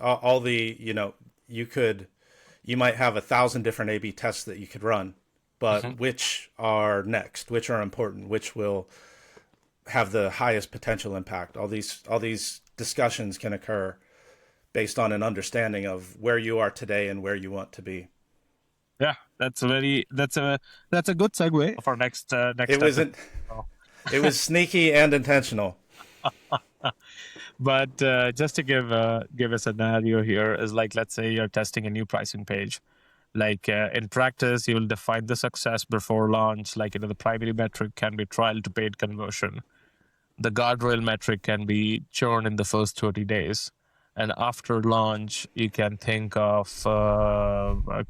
All the, you might have 1,000 different A/B tests that you could run, but which are next, which are important, which will have the highest potential impact. All these discussions can occur based on an understanding of where you are today and where you want to be. Yeah, that's a good segue for next It wasn't. It was sneaky and intentional. But just to give a scenario here is like, let's say you're testing a new pricing page. Like in practice, you will define the success before launch. Like, the primary metric can be trial to paid conversion. The guardrail metric can be churn in the first 30 days. And after launch, you can think of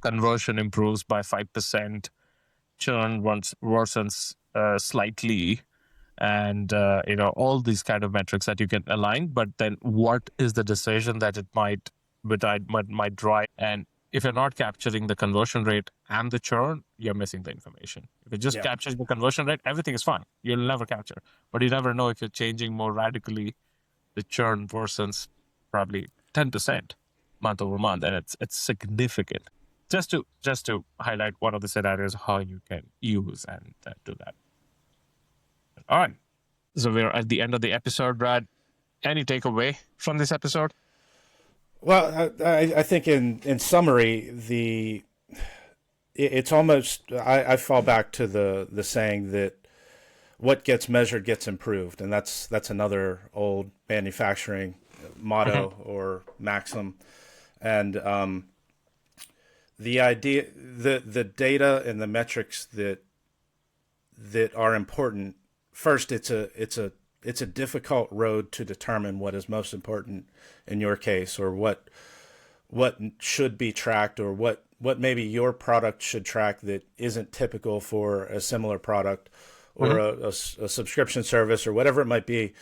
conversion improves by 5%, churn worsens slightly, and all these kind of metrics that you can align. But then what is the decision that it might drive? And if you're not capturing the conversion rate and the churn, you're missing the information. If it just captures the conversion rate, everything is fine. You'll never capture. But you never know if you're changing more radically the churn worsens probably 10% month over month, and it's significant. Just to highlight one of the scenarios how you can use and do that. All right, so we're at the end of the episode, Brad. Any takeaway from this episode? Well, I think in summary, it's almost, I fall back to the saying that what gets measured gets improved, and that's another old manufacturing motto or maxim. And the idea, the data and the metrics that are important. First, it's a difficult road to determine what is most important in your case, or what should be tracked, or what maybe your product should track that isn't typical for a similar product, or a subscription service, or whatever it might be.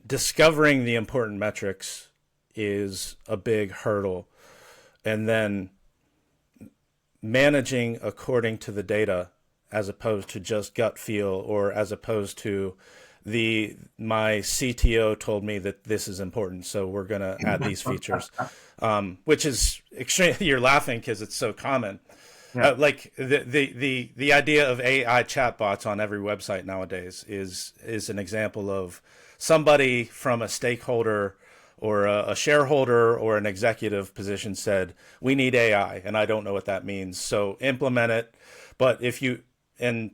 Discovering the important metrics is a big hurdle, and then managing according to the data, as opposed to just gut feel, or as opposed to my CTO told me that this is important, so we're going to add these features, which is extreme. You're laughing because it's so common. Yeah. Like the idea of AI chatbots on every website nowadays is an example of somebody from a stakeholder or a shareholder or an executive position said, we need AI, and I don't know what that means, so implement it. But and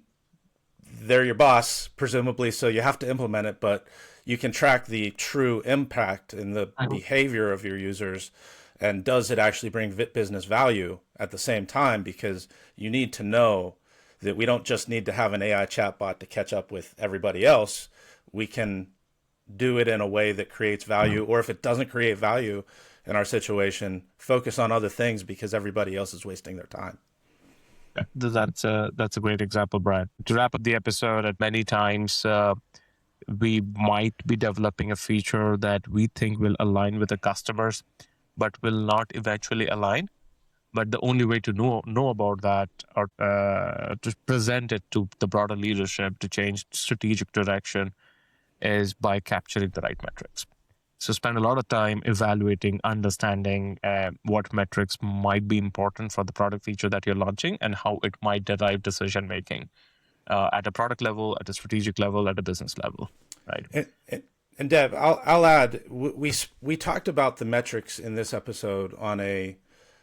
they're your boss, presumably, so you have to implement it, but you can track the true impact in the behavior of your users, and does it actually bring business value at the same time, because you need to know that we don't just need to have an AI chatbot to catch up with everybody else. We can do it in a way that creates value, or if it doesn't create value in our situation, focus on other things because everybody else is wasting their time. That's a great example, Brad. To wrap up the episode, at many times we might be developing a feature that we think will align with the customers, but will not eventually align. But the only way to know about that, or to present it to the broader leadership to change strategic direction, is by capturing the right metrics. So spend a lot of time evaluating, understanding what metrics might be important for the product feature that you're launching, and how it might derive decision making at a product level, at a strategic level, at a business level, right? And Deb, I'll add, we talked about the metrics in this episode on a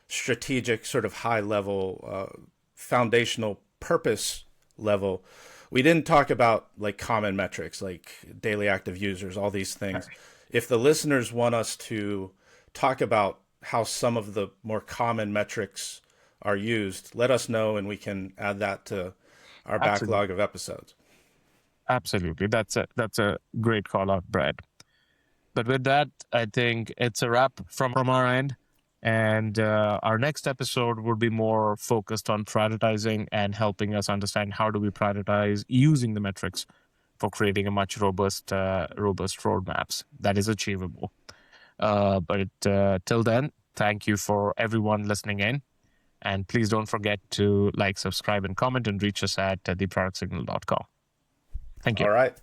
strategic, sort of high level, foundational purpose level. We didn't talk about like common metrics, like daily active users, all these things. Okay. If the listeners want us to talk about how some of the more common metrics are used, let us know, and we can add that to our backlog of episodes. Absolutely. That's a great call out, Brad. But with that, I think it's a wrap from our end. And our next episode will be more focused on prioritizing and helping us understand how do we prioritize using the metrics for creating a much robust roadmaps that is achievable. But till then, thank you for everyone listening in. And please don't forget to like, subscribe, and comment, and reach us at theproductsignal.com. Thank you. All right.